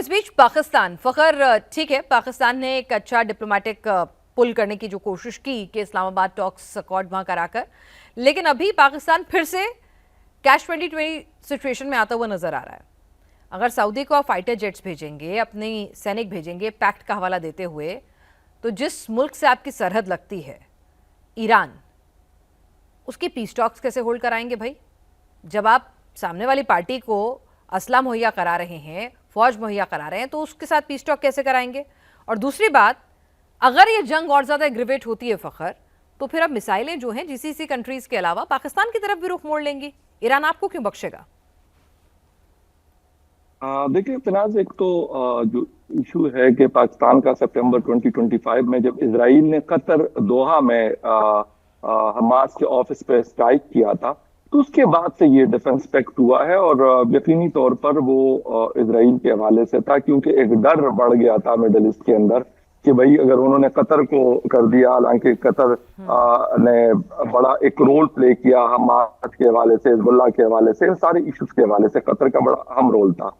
इस बीच पाकिस्तान फखर, ठीक है, पाकिस्तान ने एक अच्छा डिप्लोमेटिक पुल करने की जो कोशिश की कि इस्लामाबाद टॉक्स अकॉर्ड वहां कराकर, लेकिन अभी पाकिस्तान फिर से कैश 2020 सिचुएशन में आता हुआ नजर आ रहा है। अगर सऊदी को आप फाइटर जेट्स भेजेंगे, अपनी सैनिक भेजेंगे पैक्ट का हवाला देते हुए, तो जिस मुल्क से आपकी सरहद लगती है ईरान, उसकी पीस टॉक्स कैसे होल्ड कराएंगे भाई? जब आप सामने वाली पार्टी को असला मुहैया करा रहे हैं, फौज मुहैया करा रहे हैं, तो उसके साथ पीस टॉक कैसे कराएंगे? और दूसरी बात, अगर ये जंग और ज्यादा एग्रीवेट होती है फखर, तो फिर अब मिसाइलें जो हैं जीसीसी कंट्रीज के अलावा पाकिस्तान की तरफ भी रुख मोड़ लेंगी। ईरान आपको क्यों बख्शेगा? देखिए फिनाज, एक तो जो इशू है कि पाकिस्तान का सितंबर 2025 में जब इसराइल ने कतर दोहा में हमास के ऑफिस पे स्ट्राइक किया था, तो उसके बाद से ये डिफेंस पैक्ट हुआ है। और यकीनी तौर पर वो इसराइल के हवाले से था, क्योंकि एक डर बढ़ गया था मिडल ईस्ट के अंदर कि भाई अगर उन्होंने कतर को कर दिया, हालांकि कतर ने बड़ा एक रोल प्ले किया हमास के हवाले से, हिजबुल्लाह के हवाले से, इन सारे इश्यूज के हवाले से कतर का बड़ा अहम रोल था।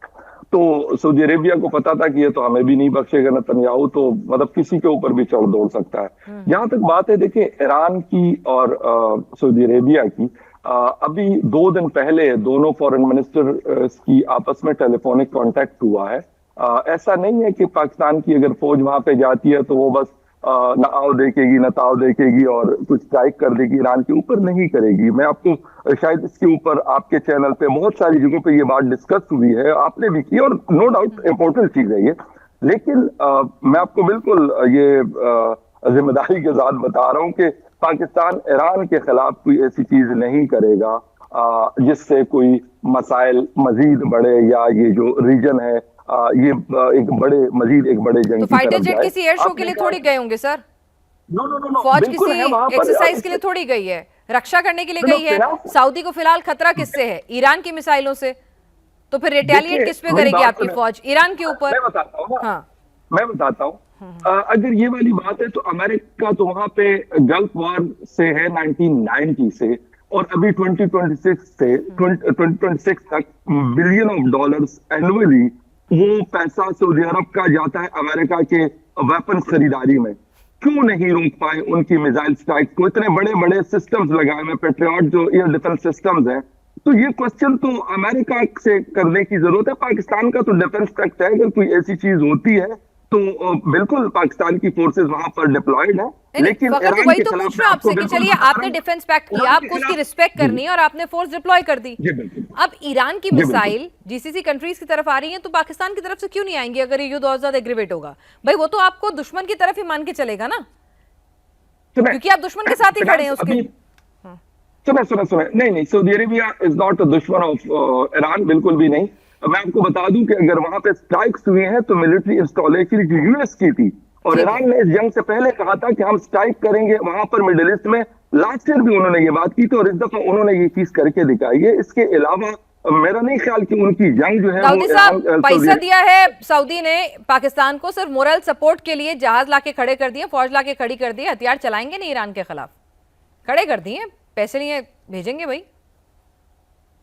तो सऊदी अरेबिया को पता था कि ये तो हमें भी नहीं बख्शेगा नेतन्याहू, तो मतलब किसी के ऊपर भी चढ़ दौड़ सकता है। जहां तक बात है, देखिए ईरान की और सऊदी अरेबिया की, अभी 2 दिन पहले दोनों फॉरेन मिनिस्टर की आपस में टेलीफोनिक कांटेक्ट हुआ है। ऐसा नहीं है कि पाकिस्तान की अगर फौज वहां पे जाती है तो वो बस न आओ देखेगी न ताओ देखेगी और कुछ स्ट्राइक कर देगी, ईरान के ऊपर नहीं करेगी। मैं आपको शायद इसके ऊपर आपके चैनल पे बहुत सारी जगहों पे ये बात डिस्कस हुई है, आपने भी की, और नो डाउट इम्पोर्टेंट चीज है ये। लेकिन मैं आपको बिल्कुल ये जिम्मेदारी के साथ बता रहा हूं कि पाकिस्तान ईरान के खिलाफ कोई ऐसी चीज नहीं करेगा जिससे कोई मसाइल मजीद बढ़े, या ये जो रीजन है ये मजीद एक बड़े जंग तो की फाइटर तरफ जेट जाए। किसी एयर शो के लिए थोड़ी गए होंगे sir? No no no no, फौज बिल्कुल किसी है वहां पर। एक्सरसाइज के लिए थोड़ी गई है, रक्षा करने के लिए गई है। सऊदी को फिलहाल खतरा किससे है? ईरान की मिसाइलों से। तो फिर रिटेलिएट किस पे करेगी आपकी फौज? ईरान के ऊपर। मैं बताता हूँ। हाँ, मैं बताता हूँ। अगर ये वाली बात है तो अमेरिका तो वहां पे गल्फ वॉर से है 1990 से, और अभी 2026 तक बिलियन ऑफ डॉलर्स एनुअली वो पैसा सऊदी अरब का जाता है अमेरिका के वेपन्स खरीदारी में। क्यों नहीं रोक पाए उनकी मिसाइल स्ट्राइक को? इतने बड़े बड़े सिस्टम्स लगाए हैं, पेट्रियट जो एयर डिफेंस सिस्टम्स हैं। तो ये क्वेश्चन तो अमेरिका से करने की जरूरत है। पाकिस्तान का तो डिफेंस पैक्ट है, अगर कोई ऐसी चीज होती है तो बिल्कुल पाकिस्तान की फोर्सेस वहां पर डिप्लॉयड है। लेकिन तो वही तो पूछ रहा हूं आपसे कि चलिए आपने डिफेंस पैक्ट किया, आपको उसकी रिस्पेक्ट करनी है और आपने फोर्स डिप्लॉय कर दी। अब ईरान की मिसाइल जीसीसी कंट्रीज की तरफ आ रही है, तो पाकिस्तान की तरफ से क्यों नहीं आएंगी? अगर ये युद्ध और ज्यादा एग्रीवेट होगा भाई, वो तो आपको दुश्मन की तरफ ही मान के चलेगा ना, क्योंकि आप दुश्मन के साथ ही खड़े हैं उसके। सुने नहीं, Saudi Arabia is not a दुश्मन ऑफ ईरान, बिल्कुल भी नहीं। मैं आपको बता दूं कि अगर वहां पे स्ट्राइक्स हुई हैं तो मिलिट्री इंस्टॉलेशन जो यूएस की थी, और ईरान ने इस जंग से पहले कहा था कि हम स्ट्राइक करेंगे वहां पर मिडिल ईस्ट में। लास्ट ईयर भी उन्होंने ये बात की थी और इस दफा उन्होंने ये चीज करके दिखाई है। इसके अलावा मेरा नहीं ख्याल कि उनकी जंग जो है दाऊदी साहब, पैसा दिया है सऊदी ने पाकिस्तान को, सिर्फ मोरल सपोर्ट के लिए जहाज लाके खड़े कर दिए, फौज लाके खड़ी कर दी, हथियार चलाएंगे नहीं ईरान के खिलाफ, खड़े कर दिए, पैसे लिए भेजेंगे भाई।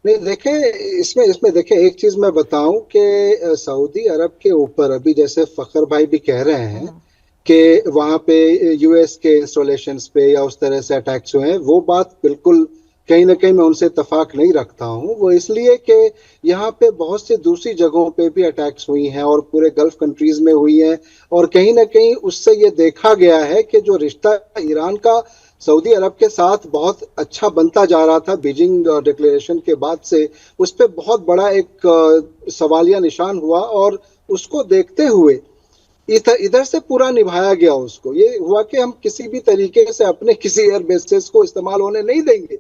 नहीं देखें, इसमें देखें, एक चीज मैं बताऊं कि सऊदी अरब के ऊपर अभी जैसे फखर भाई भी कह रहे हैं कि वहां पे यूएस के इंस्टॉलेशंस पे या उस तरह से अटैक्स हुए हैं, वो बात बिल्कुल कहीं ना कहीं मैं उनसे इत्तेफाक नहीं रखता हूं। वो इसलिए कि यहाँ पे बहुत सी दूसरी जगहों पे भी अटैक्स हुई हैं और पूरे गल्फ कंट्रीज में हुई हैं, और कहीं ना कहीं उससे ये देखा गया है कि जो रिश्ता ईरान का सऊदी अरब के साथ बहुत अच्छा बनता जा रहा था बीजिंग डिक्लेरेशन के बाद से, उस पर बहुत बड़ा एक सवालिया निशान हुआ, और उसको देखते हुए इधर से पूरा निभाया गया। उसको ये हुआ कि हम किसी भी तरीके से अपने किसी एयर बेसेस को इस्तेमाल होने नहीं देंगे।